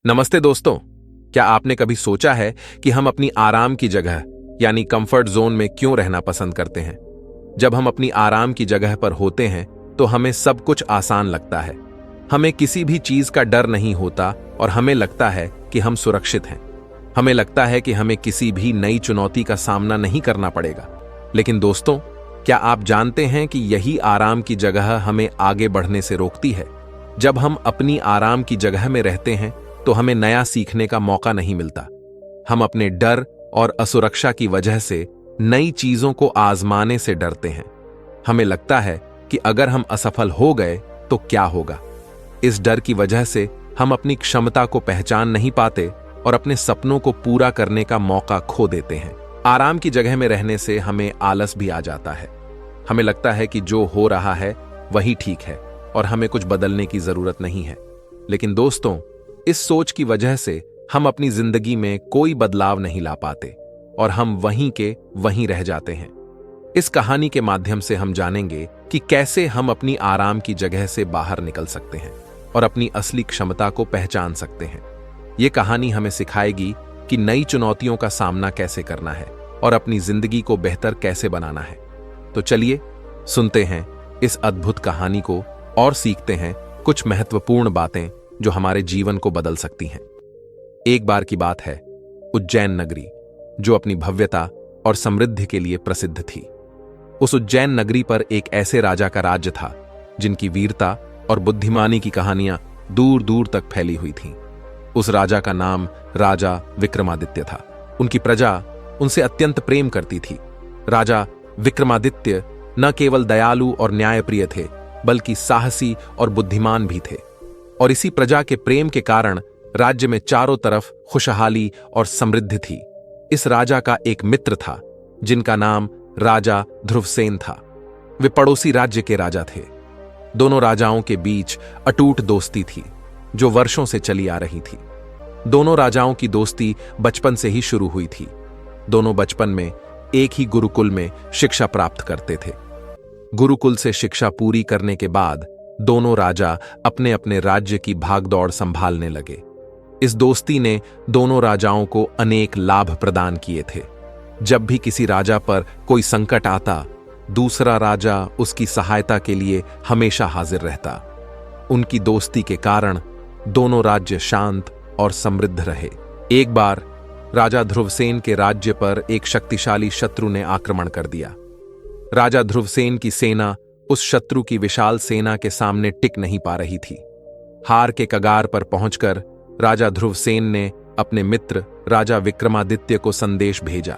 नमस्ते दोस्तों। क्या आपने कभी सोचा है कि हम अपनी आराम की जगह यानी कंफर्ट जोन में क्यों रहना पसंद करते हैं? जब हम अपनी आराम की जगह पर होते हैं तो हमें सब कुछ आसान लगता है। हमें किसी भी चीज का डर नहीं होता और हमें लगता है कि हम सुरक्षित हैं। हमें लगता है कि हमें किसी भी नई चुनौती का सामना नहीं करना पड़ेगा। लेकिन दोस्तों, क्या आप जानते हैं कि यही आराम की जगह हमें आगे बढ़ने से रोकती है? जब हम अपनी आराम की जगह में रहते हैं तो हमें नया सीखने का मौका नहीं मिलता। हम अपने डर और असुरक्षा की वजह से नई चीजों को आजमाने से डरते हैं। हमें लगता है कि अगर हम असफल हो गए तो क्या होगा। इस डर की वजह से हम अपनी क्षमता को पहचान नहीं पाते और अपने सपनों को पूरा करने का मौका खो देते हैं। आराम की जगह में रहने से हमें आलस भी आ जाता है। हमें लगता है कि जो हो रहा है वही ठीक है और हमें कुछ बदलने की जरूरत नहीं है। लेकिन दोस्तों, इस सोच की वजह से हम अपनी जिंदगी में कोई बदलाव नहीं ला पाते और हम वहीं के वहीं रह जाते हैं। इस कहानी के माध्यम से हम जानेंगे कि कैसे हम अपनी आराम की जगह से बाहर निकल सकते हैं और अपनी असली क्षमता को पहचान सकते हैं। ये कहानी हमें सिखाएगी कि नई चुनौतियों का सामना कैसे करना है और अपनी जिंदगी को बेहतर कैसे बनाना है। तो चलिए सुनते हैं इस अद्भुत कहानी को और सीखते हैं कुछ महत्वपूर्ण बातें जो हमारे जीवन को बदल सकती हैं। एक बार की बात है, उज्जैन नगरी, जो अपनी भव्यता और समृद्धि के लिए प्रसिद्ध थी। उस उज्जैन नगरी पर एक ऐसे राजा का राज्य था जिनकी वीरता और बुद्धिमानी की कहानियां दूर दूर तक फैली हुई थीं। उस राजा का नाम राजा विक्रमादित्य था। उनकी प्रजा उनसे अत्यंत प्रेम करती थी। राजा विक्रमादित्य न केवल दयालु और न्यायप्रिय थे, बल्कि साहसी और बुद्धिमान भी थे। और इसी प्रजा के प्रेम के कारण राज्य में चारों तरफ खुशहाली और समृद्धि थी। इस राजा का एक मित्र था जिनका नाम राजा ध्रुवसेन था। वे पड़ोसी राज्य के राजा थे। दोनों राजाओं के बीच अटूट दोस्ती थी जो वर्षों से चली आ रही थी। दोनों राजाओं की दोस्ती बचपन से ही शुरू हुई थी। दोनों बचपन में एक ही गुरुकुल में शिक्षा प्राप्त करते थे। गुरुकुल से शिक्षा पूरी करने के बाद दोनों राजा अपने अपने राज्य की भागदौड़ संभालने लगे। इस दोस्ती ने दोनों राजाओं को अनेक लाभ प्रदान किए थे। जब भी किसी राजा पर कोई संकट आता, दूसरा राजा उसकी सहायता के लिए हमेशा हाजिर रहता। उनकी दोस्ती के कारण दोनों राज्य शांत और समृद्ध रहे। एक बार राजा ध्रुवसेन के राज्य पर एक शक्तिशाली शत्रु ने आक्रमण कर दिया। राजा ध्रुवसेन की सेना उस शत्रु की विशाल सेना के सामने टिक नहीं पा रही थी। हार के कगार पर पहुंचकर राजा ध्रुवसेन ने अपने मित्र राजा विक्रमादित्य को संदेश भेजा।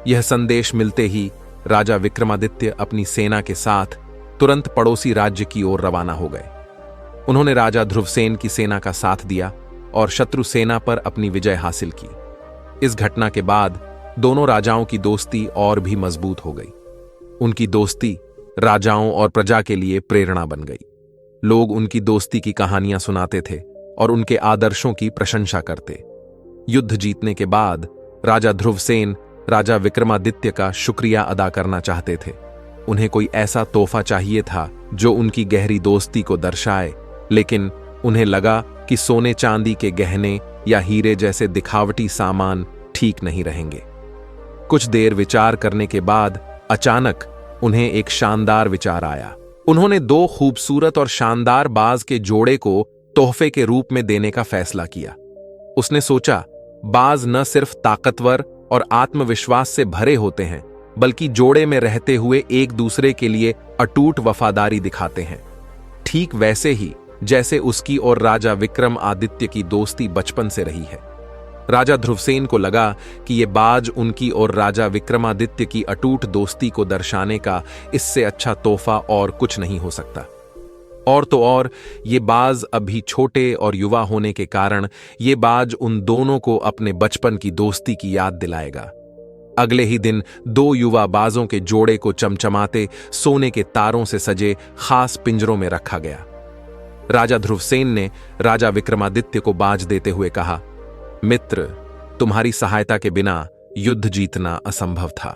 यह संदेश मिलते ही राजा विक्रमादित्य अपनी सेना के साथ तुरंत पड़ोसी राज्य की ओर रवाना हो गए। उन्होंने राजा ध्रुवसेन की सेना का साथ दिया और शत्रु सेना पर अपनी विजय हासिल की। इस घटना के बाद दोनों राजाओं की दोस्ती और भी मजबूत हो गई। उनकी दोस्ती राजाओं और प्रजा के लिए प्रेरणा बन गई। लोग उनकी दोस्ती की कहानियां सुनाते थे और उनके आदर्शों की प्रशंसा करते। युद्ध जीतने के बाद राजा ध्रुवसेन राजा विक्रमादित्य का शुक्रिया अदा करना चाहते थे। उन्हें कोई ऐसा तोहफा चाहिए था जो उनकी गहरी दोस्ती को दर्शाए, लेकिन उन्हें लगा कि सोने चांदी के गहने या हीरे जैसे दिखावटी सामान ठीक नहीं रहेंगे। कुछ देर विचार करने के बाद अचानक उन्हें एक शानदार विचार आया। उन्होंने दो खूबसूरत और शानदार बाज के जोड़े को तोहफे के रूप में देने का फैसला किया। उसने सोचा, बाज न सिर्फ ताकतवर और आत्मविश्वास से भरे होते हैं, बल्कि जोड़े में रहते हुए एक दूसरे के लिए अटूट वफादारी दिखाते हैं। ठीक वैसे ही जैसे उसकी और राजा विक्रमादित्य की दोस्ती बचपन से रही है। राजा ध्रुवसेन को लगा कि ये बाज उनकी और राजा विक्रमादित्य की अटूट दोस्ती को दर्शाने का इससे अच्छा तोहफा और कुछ नहीं हो सकता। और तो और ये बाज अभी छोटे और युवा होने के कारण ये बाज उन दोनों को अपने बचपन की दोस्ती की याद दिलाएगा। अगले ही दिन दो युवा बाजों के जोड़े को चमचमाते सोने के तारों से सजे खास पिंजरों में रखा गया। राजा ध्रुवसेन ने राजा विक्रमादित्य को बाज देते हुए कहा, मित्र, तुम्हारी सहायता के बिना युद्ध जीतना असंभव था।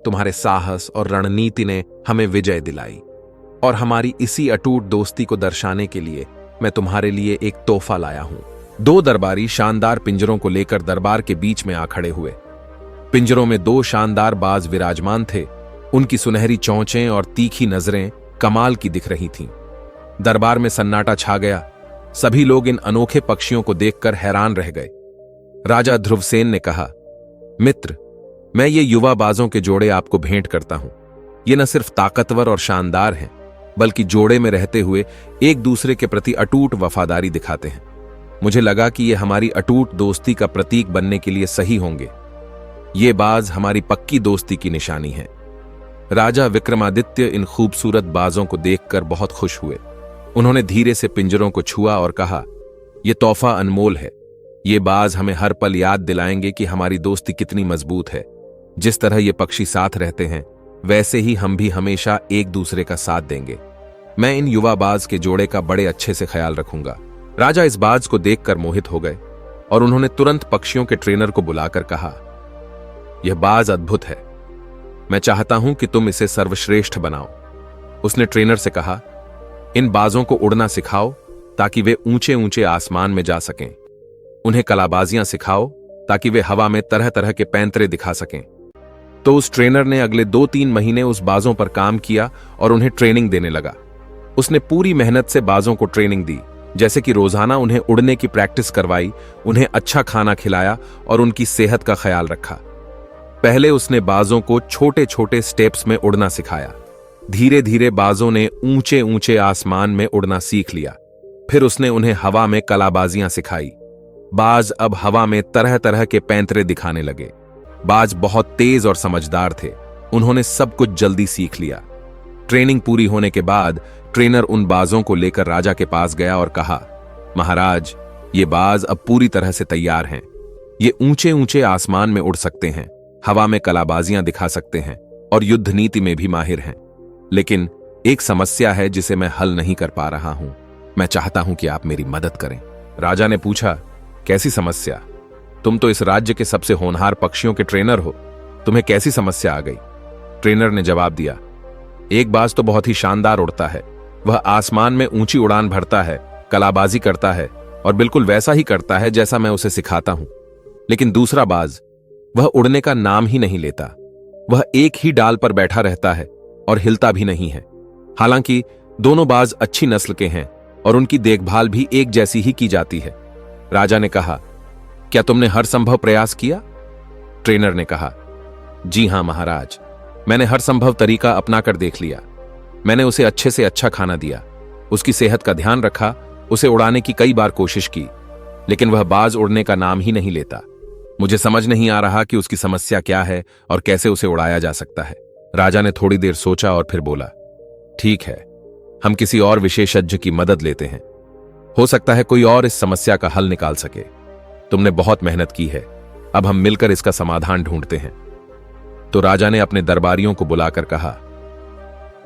तुम्हारे साहस और रणनीति ने हमें विजय दिलाई और हमारी इसी अटूट दोस्ती को दर्शाने के लिए मैं तुम्हारे लिए एक तोहफा लाया हूं। दो दरबारी शानदार पिंजरों को लेकर दरबार के बीच में आ खड़े हुए। पिंजरों में दो शानदार बाज विराजमान थे। उनकी सुनहरी चोंचें और तीखी नजरें कमाल की दिख रही थीं। दरबार में सन्नाटा छा गया। सभी लोग इन अनोखे पक्षियों को देखकर हैरान रह गए। राजा ध्रुवसेन ने कहा, मित्र, मैं ये युवा बाजों के जोड़े आपको भेंट करता हूं। ये न सिर्फ ताकतवर और शानदार हैं, बल्कि जोड़े में रहते हुए एक दूसरे के प्रति अटूट वफादारी दिखाते हैं। मुझे लगा कि ये हमारी अटूट दोस्ती का प्रतीक बनने के लिए सही होंगे। ये बाज हमारी पक्की दोस्ती की निशानी है। राजा विक्रमादित्य इन खूबसूरत बाजों को देखकर बहुत खुश हुए। उन्होंने धीरे से पिंजरों को छुआ और कहा, यह तोहफा अनमोल है। ये बाज हमें हर पल याद दिलाएंगे कि हमारी दोस्ती कितनी मजबूत है। जिस तरह ये पक्षी साथ रहते हैं, वैसे ही हम भी हमेशा एक दूसरे का साथ देंगे। मैं इन युवा बाज के जोड़े का बड़े अच्छे से ख्याल रखूंगा। राजा इस बाज को देखकर मोहित हो गए और उन्होंने तुरंत पक्षियों के ट्रेनर को बुलाकर कहा, यह बाज अद्भुत है। मैं चाहता हूं कि तुम इसे सर्वश्रेष्ठ बनाओ। उसने ट्रेनर से कहा, इन बाजों को उड़ना सिखाओ ताकि वे ऊंचे ऊंचे आसमान में जा सकें। उन्हें कलाबाजियां सिखाओ ताकि वे हवा में तरह तरह के पैंतरे दिखा सकें। तो उस ट्रेनर ने अगले 2-3 महीने उस बाजों पर काम किया और उन्हें ट्रेनिंग देने लगा। उसने पूरी मेहनत से बाजों को ट्रेनिंग दी, जैसे कि रोजाना उन्हें उड़ने की प्रैक्टिस करवाई, उन्हें अच्छा खाना खिलाया और उनकी सेहत का ख्याल रखा। पहले उसने बाजों को छोटे छोटे स्टेप्स में उड़ना सिखाया। धीरे धीरे बाजों ने ऊंचे ऊंचे आसमान में उड़ना सीख लिया। फिर उसने उन्हें हवा में कलाबाजियां सिखाई। बाज अब हवा में तरह तरह के पैंतरे दिखाने लगे। बाज बहुत तेज और समझदार थे। उन्होंने सब कुछ जल्दी सीख लिया। ट्रेनिंग पूरी होने के बाद ट्रेनर उन बाजों को लेकर राजा के पास गया और कहा, महाराज, ये बाज अब पूरी तरह से तैयार हैं। ये ऊंचे ऊंचे आसमान में उड़ सकते हैं, हवा में कलाबाजियां दिखा सकते हैं और युद्ध नीति में भी माहिर हैं। लेकिन एक समस्या है जिसे मैं हल नहीं कर पा रहा हूं। मैं चाहता हूं कि आप मेरी मदद करें। राजा ने पूछा, कैसी समस्या? तुम तो इस राज्य के सबसे होनहार पक्षियों के ट्रेनर हो, तुम्हें कैसी समस्या आ गई? ट्रेनर ने जवाब दिया, एक बाज तो बहुत ही शानदार उड़ता है। वह आसमान में ऊंची उड़ान भरता है, कलाबाजी करता है और बिल्कुल वैसा ही करता है जैसा मैं उसे सिखाता हूं। लेकिन दूसरा बाज, वह उड़ने का नाम ही नहीं लेता। वह एक ही डाल पर बैठा रहता है और हिलता भी नहीं है। हालांकि दोनों बाज अच्छी नस्ल के हैं और उनकी देखभाल भी एक जैसी ही की जाती है। राजा ने कहा, क्या तुमने हर संभव प्रयास किया? ट्रेनर ने कहा, जी हां महाराज, मैंने हर संभव तरीका अपनाकर देख लिया। मैंने उसे अच्छे से अच्छा खाना दिया, उसकी सेहत का ध्यान रखा, उसे उड़ाने की कई बार कोशिश की, लेकिन वह बाज उड़ने का नाम ही नहीं लेता। मुझे समझ नहीं आ रहा कि उसकी समस्या क्या है और कैसे उसे उड़ाया जा सकता है। राजा ने थोड़ी देर सोचा और फिर बोला, ठीक है, हम किसी और विशेषज्ञ की मदद लेते हैं। हो सकता है कोई और इस समस्या का हल निकाल सके। तुमने बहुत मेहनत की है, अब हम मिलकर इसका समाधान ढूंढते हैं। तो राजा ने अपने दरबारियों को बुलाकर कहा,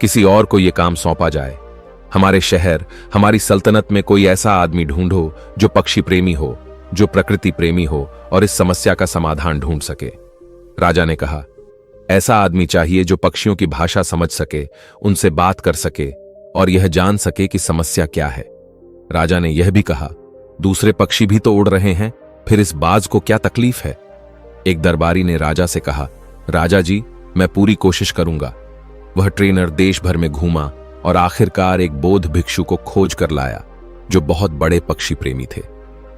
किसी और को यह काम सौंपा जाए। हमारे शहर, हमारी सल्तनत में कोई ऐसा आदमी ढूंढो जो पक्षी प्रेमी हो, जो प्रकृति प्रेमी हो और इस समस्या का समाधान ढूंढ सके। राजा ने कहा, ऐसा आदमी चाहिए जो पक्षियों की भाषा समझ सके, उनसे बात कर सके और यह जान सके कि समस्या क्या है। राजा ने यह भी कहा, दूसरे पक्षी भी तो उड़ रहे हैं, फिर इस बाज को क्या तकलीफ है? एक दरबारी ने राजा से कहा, राजा जी, मैं पूरी कोशिश करूंगा। वह ट्रेनर देश भर में घूमा और आखिरकार एक बौद्ध भिक्षु को खोज कर लाया जो बहुत बड़े पक्षी प्रेमी थे।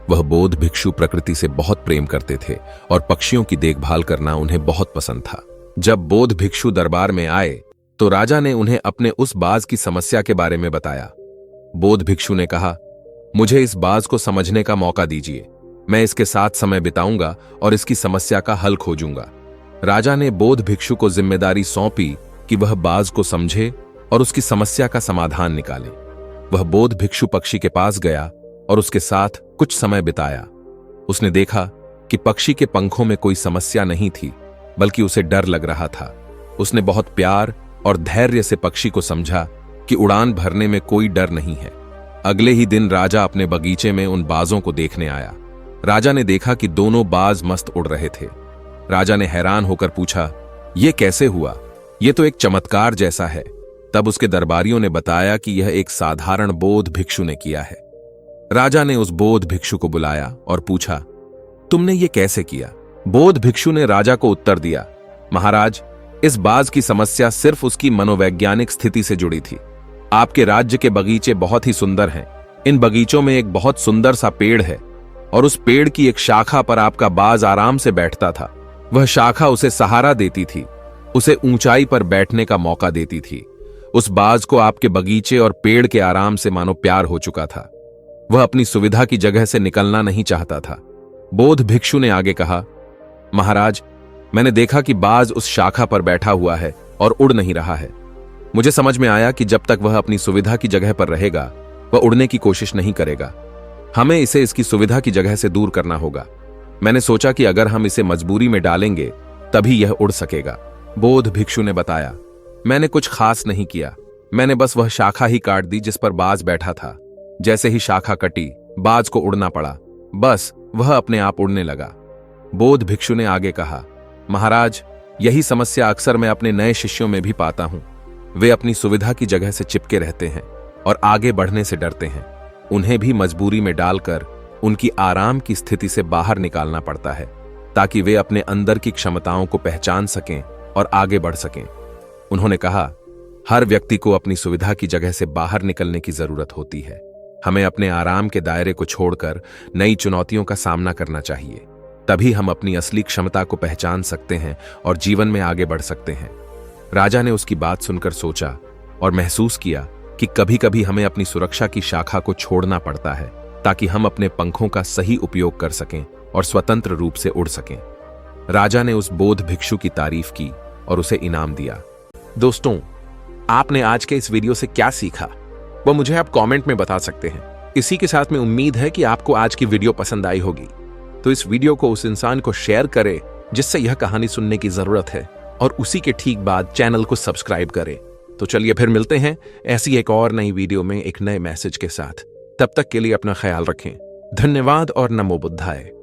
वह बौद्ध भिक्षु प्रकृति से बहुत प्रेम करते थे और पक्षियों की देखभाल करना उन्हें बहुत पसंद था। जब बौद्ध भिक्षु दरबार में आए तो राजा ने उन्हें अपने उस बाज की समस्या के बारे में बताया। बौद्ध भिक्षु ने कहा, मुझे इस बाज को समझने का मौका दीजिए। मैं इसके साथ समय बिताऊंगा और इसकी समस्या का हल खोजूंगा। राजा ने बौद्ध भिक्षु को जिम्मेदारी सौंपी कि वह बाज को समझे और उसकी समस्या का समाधान निकाले। वह बौद्ध भिक्षु पक्षी के पास गया और उसके साथ कुछ समय बिताया। उसने देखा कि पक्षी के पंखों में कोई समस्या नहीं थी, बल्कि उसे डर लग रहा था। उसने बहुत प्यार और धैर्य से पक्षी को समझा कि उड़ान भरने में कोई डर नहीं है। अगले ही दिन राजा अपने बगीचे में उन बाजों को देखने आया। राजा ने देखा कि दोनों बाज मस्त उड़ रहे थे। राजा ने हैरान होकर पूछा, यह कैसे हुआ? यह तो एक चमत्कार जैसा है। तब उसके दरबारियों ने बताया कि यह एक साधारण बौद्ध भिक्षु ने किया है। राजा ने उस बौद्ध भिक्षु को बुलाया और पूछा, तुमने ये कैसे किया? बौद्ध भिक्षु ने राजा को उत्तर दिया, महाराज, इस बाज की समस्या सिर्फ उसकी मनोवैज्ञानिक स्थिति से जुड़ी थी। आपके राज्य के बगीचे बहुत ही सुंदर हैं। इन बगीचों में एक बहुत सुंदर सा पेड़ है और उस पेड़ की एक शाखा पर आपका बाज आराम से बैठता था। वह शाखा उसे सहारा देती थी, उसे ऊंचाई पर बैठने का मौका देती थी। उस बाज को आपके बगीचे और पेड़ के आराम से मानो प्यार हो चुका था। वह अपनी सुविधा की जगह से निकलना नहीं चाहता था। बौद्ध भिक्षु ने आगे कहा, महाराज, मैंने देखा कि बाज उस शाखा पर बैठा हुआ है और उड़ नहीं रहा है। मुझे समझ में आया कि जब तक वह अपनी सुविधा की जगह पर रहेगा, वह उड़ने की कोशिश नहीं करेगा। हमें इसे इसकी सुविधा की जगह से दूर करना होगा। मैंने सोचा कि अगर हम इसे मजबूरी में डालेंगे तभी यह उड़ सकेगा। बौद्ध भिक्षु ने बताया, मैंने कुछ खास नहीं किया। मैंने बस वह शाखा ही काट दी जिस पर बाज बैठा था। जैसे ही शाखा कटी, बाज को उड़ना पड़ा। बस वह अपने आप उड़ने लगा। बौद्ध भिक्षु ने आगे कहा, महाराज, यही समस्या अक्सर मैं अपने नए शिष्यों में भी पाता हूं। वे अपनी सुविधा की जगह से चिपके रहते हैं और आगे बढ़ने से डरते हैं। उन्हें भी मजबूरी में डालकर उनकी आराम की स्थिति से बाहर निकालना पड़ता है ताकि वे अपने अंदर की क्षमताओं को पहचान सकें और आगे बढ़ सकें। उन्होंने कहा, हर व्यक्ति को अपनी सुविधा की जगह से बाहर निकलने की जरूरत होती है। हमें अपने आराम के दायरे को छोड़कर नई चुनौतियों का सामना करना चाहिए। तभी हम अपनी असली क्षमता को पहचान सकते हैं और जीवन में आगे बढ़ सकते हैं। राजा ने उसकी बात सुनकर सोचा और महसूस किया कि कभी कभी हमें अपनी सुरक्षा की शाखा को छोड़ना पड़ता है ताकि हम अपने पंखों का सही उपयोग कर सकें और स्वतंत्र रूप से उड़ सकें। राजा ने उस बौद्ध भिक्षु की तारीफ की और उसे इनाम दिया। दोस्तों, आपने आज के इस वीडियो से क्या सीखा वो मुझे आप कमेंट में बता सकते हैं। इसी के साथ में उम्मीद है कि आपको आज की वीडियो पसंद आई होगी। तो इस वीडियो को उस इंसान को शेयर करें जिससे यह कहानी सुनने की जरूरत है, और उसी के ठीक बाद चैनल को सब्सक्राइब करें। तो चलिए फिर मिलते हैं ऐसी एक और नई वीडियो में एक नए मैसेज के साथ। तब तक के लिए अपना ख्याल रखें। धन्यवाद और नमो बुद्धाय।